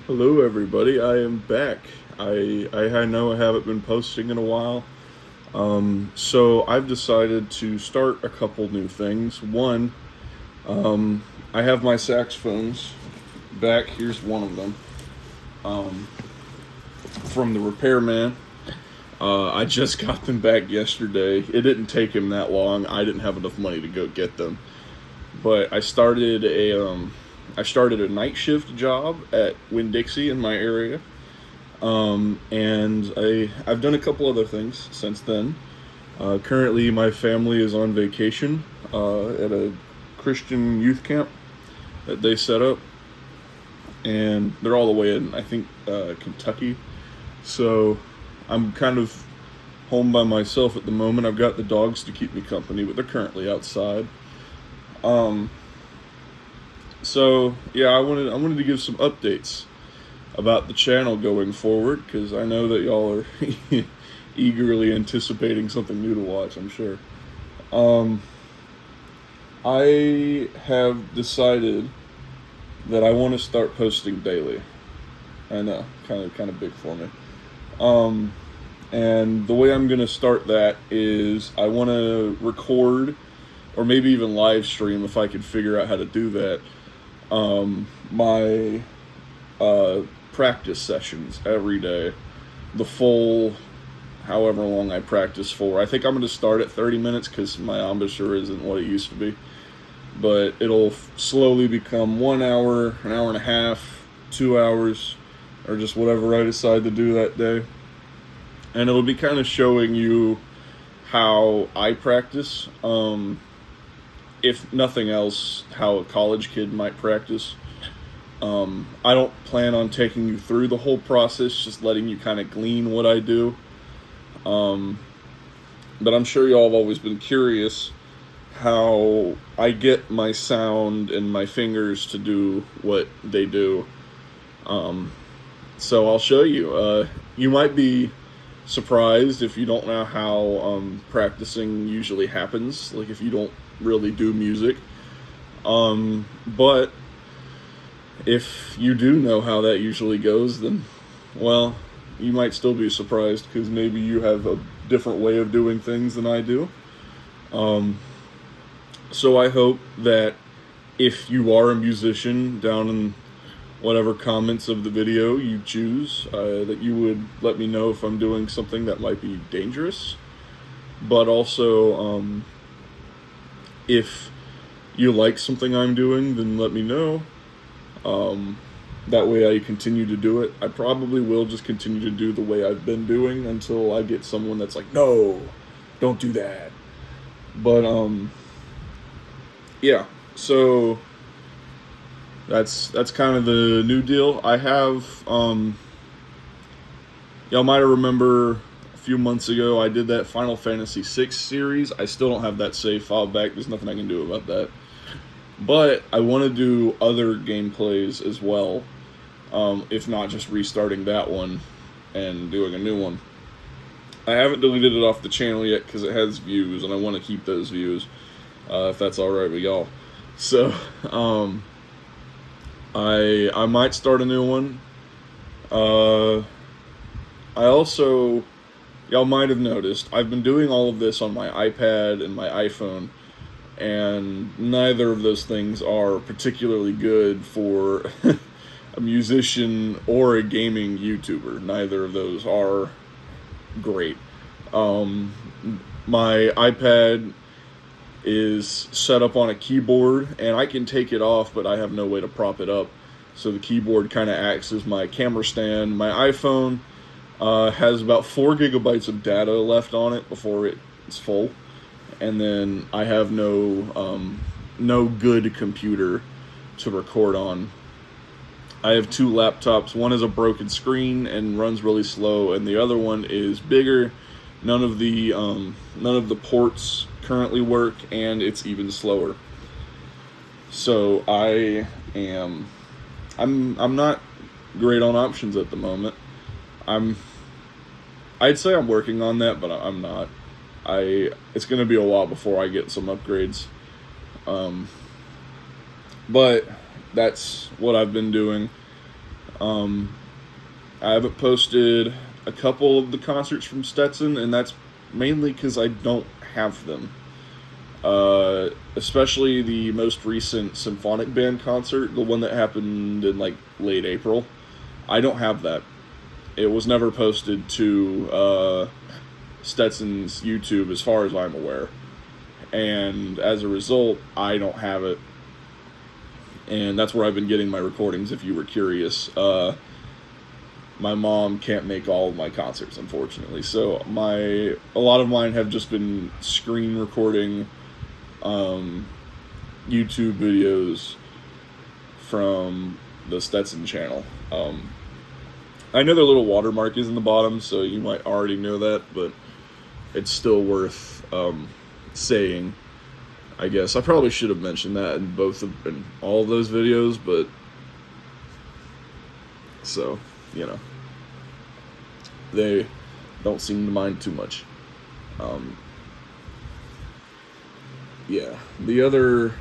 Hello, everybody. I am back. I know I haven't been posting in a while. So I've decided to start a couple new things. One, I have my saxophones back. Here's one of them um, from the repairman. I just got them back yesterday. It didn't take him that long. I didn't have enough money to go get them, but I started a night shift job at Winn Dixie in my area. And I've done a couple other things since then. Currently, my family is on vacation at a Christian youth camp that they set up, and they're all the way in, I think, Kentucky. So I'm kind of home by myself at the moment. I've got the dogs to keep me company, but they're currently outside. Um, so yeah, I wanted to give some updates about the channel going forward because I know that y'all are eagerly anticipating something new to watch, I'm sure. Um, I have decided that I want to start posting daily. I know, kind of big for me. Um, and the way I'm going to start that is I want to record or maybe even live stream if I could figure out how to do that. My uh, practice sessions every day, the full however long I practice for. I think I'm going to start at 30 minutes because my embouchure isn't what it used to be. But it'll slowly become 1 hour, an hour and a half, 2 hours, or just whatever I decide to do that day. And it'll be kind of showing you how I practice. If nothing else, how a college kid might practice. I don't plan on taking you through the whole process, just letting you kind of glean what I do. Um, but I'm sure y'all have always been curious how I get my sound and my fingers to do what they do. Um, so I'll show you. You might be surprised if you don't know how practicing usually happens, like if you don't really do music. But if you do know how that usually goes, then, well, you might still be surprised because maybe you have a different way of doing things than I do. Um, so I hope that if you are a musician, down in whatever comments of the video you choose, that you would let me know if I'm doing something that might be dangerous. But also, if you like something I'm doing, then let me know. Um, that way I continue to do it. I probably will just continue to do the way I've been doing until I get someone that's like, no, don't do that. But, yeah, so that's kind of the new deal. I have, y'all might remember a few months ago I did that Final Fantasy VI series. I still don't have that save file back. There's nothing I can do about that. But I want to do other gameplays as well, if not just restarting that one and doing a new one. I haven't deleted it off the channel yet because it has views, and I want to keep those views, if that's alright with y'all. So, I might start a new one. I also, y'all might have noticed, I've been doing all of this on my iPad and my iPhone, and neither of those things are particularly good for a musician or a gaming YouTuber. Neither of those are great. Um, my iPad is set up on a keyboard, and I can take it off, but I have no way to prop it up. So the keyboard kind of acts as my camera stand. My iPhone has about 4 gigabytes of data left on it before it's full. And then I have no good computer to record on. I have 2 laptops. One is a broken screen and runs really slow, and the other one is bigger. None of the ports currently work, and it's even slower. So I'm not great on options at the moment. I'd say I'm working on that, but I'm not. It's gonna be a while before I get some upgrades. Um, but that's what I've been doing. I haven't posted a couple of the concerts from Stetson, and that's mainly because I don't have them. Especially the most recent symphonic band concert, the one that happened in like late April. I don't have that. It was never posted to Stetson's YouTube, as far as I'm aware, and as a result, I don't have it. And that's where I've been getting my recordings. If you were curious, my mom can't make all of my concerts, unfortunately. So a lot of mine have just been screen recording YouTube videos from the Stetson channel. I know their little watermark is in the bottom, so you might already know that, but it's still worth saying. I guess I probably should have mentioned that in all of those videos, but so, you know, they don't seem to mind too much. Yeah, the other,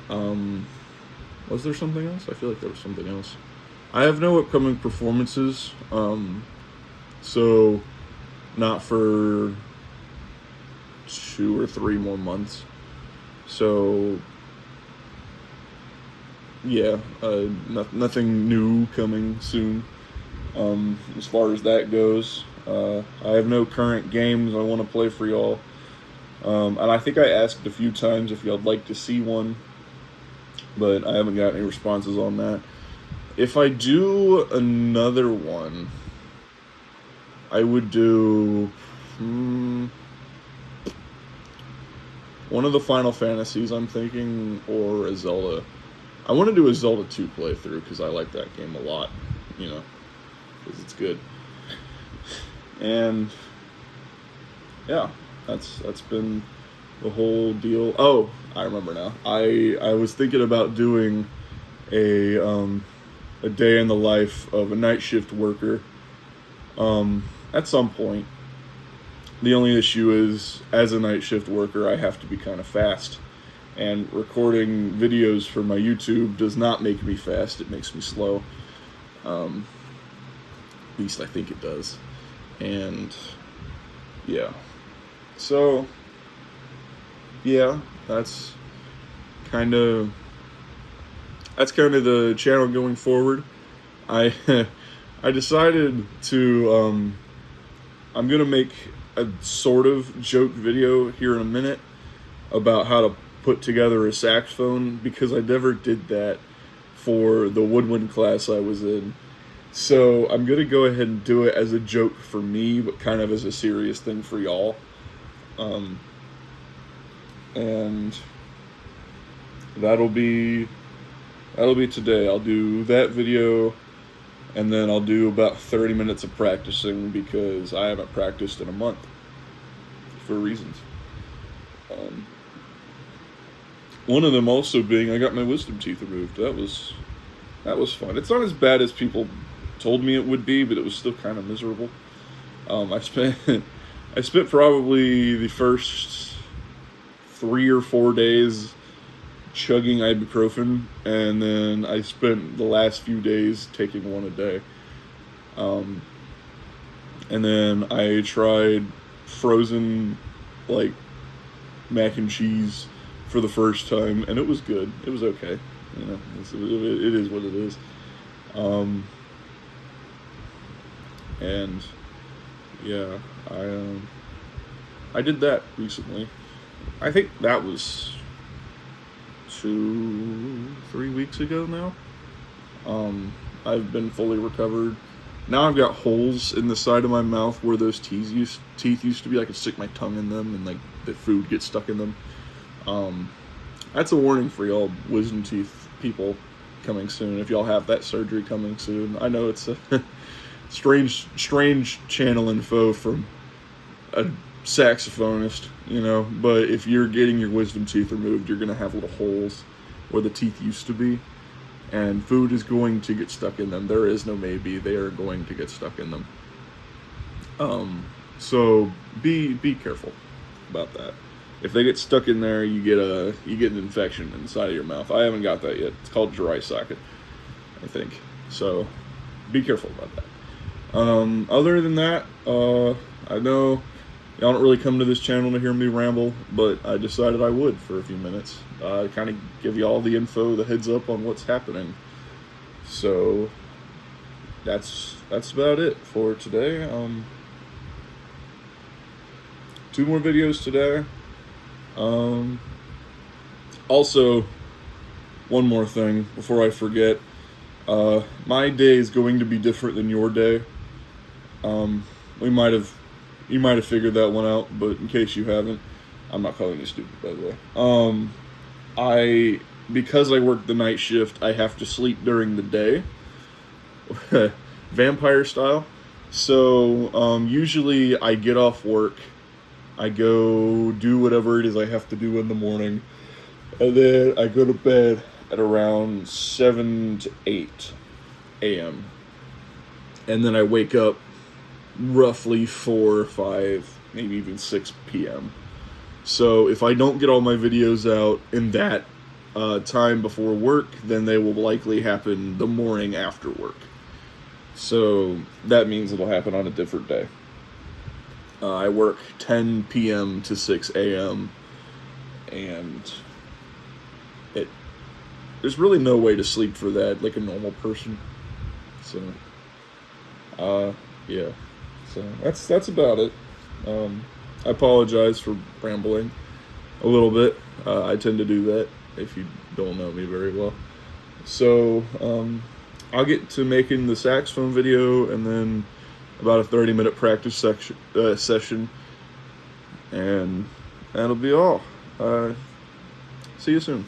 was there something else? I feel like there was something else. I have no upcoming performances, so not for 2 or 3 more months. So, yeah, nothing new coming soon, as far as that goes. I have no current games I want to play for y'all. And I think I asked a few times if y'all would like to see one, but I haven't got any responses on that. If I do another one, I would do one of the Final Fantasies, I'm thinking, or a Zelda. I want to do a Zelda 2 playthrough because I like that game a lot, you know, because it's good. And yeah, that's been the whole deal. Oh, I remember now. I was thinking about doing a day in the life of a night shift worker at some point. The only issue is, as a night shift worker, I have to be kind of fast. And recording videos for my YouTube does not make me fast, it makes me slow. At least I think it does. And, yeah. So, yeah, that's kind of the channel going forward. I decided to, I'm going to make a sort of joke video here in a minute about how to put together a saxophone, because I never did that for the woodwind class I was in. So I'm going to go ahead and do it as a joke for me, but kind of as a serious thing for y'all. And that'll be today. I'll do that video, and then I'll do about 30 minutes of practicing, because I haven't practiced in a month for reasons. One of them also being I got my wisdom teeth removed. That was fun. It's not as bad as people told me it would be, but it was still kind of miserable. I spent probably the first 3 or 4 days chugging ibuprofen, and then I spent the last few days taking one a day. And then I tried frozen, like, mac and cheese for the first time, and it was good. It was okay. You know, it is what it is. And yeah, I did that recently. I think that was 2-3 weeks ago now. I've been fully recovered. Now I've got holes in the side of my mouth where those teeth used to be. I could stick my tongue in them, and like the food gets stuck in them. That's a warning for y'all wisdom teeth people coming soon. If y'all have that surgery coming soon, I know it's a strange channel info from a saxophonist, you know, but if you're getting your wisdom teeth removed, you're gonna have little holes where the teeth used to be, and food is going to get stuck in them. There is no maybe; they are going to get stuck in them. So be careful about that. If they get stuck in there, you get an infection inside of your mouth. I haven't got that yet. It's called dry socket, I think. So be careful about that. Other than that, I know y'all don't really come to this channel to hear me ramble, but I decided I would for a few minutes. Kind of give you all the info, the heads up on what's happening. So that's about it for today. 2 more videos today. Also, one more thing before I forget. My day is going to be different than your day. You might have figured that one out, but in case you haven't, I'm not calling you stupid, by the way. Because I work the night shift, I have to sleep during the day, vampire style. So usually I get off work, I go do whatever it is I have to do in the morning, and then I go to bed at around 7 to 8 a.m. And then I wake up roughly 4 or 5, maybe even 6 p.m. So if I don't get all my videos out in that time before work, then they will likely happen the morning after work. So that means it'll happen on a different day. I work 10 p.m. to 6 a.m. and there's really no way to sleep for that like a normal person. So, yeah. So that's about it. I apologize for rambling a little bit. I tend to do that if you don't know me very well. So, I'll get to making the saxophone video and then about a 30-minute practice session, and that'll be all. See you soon.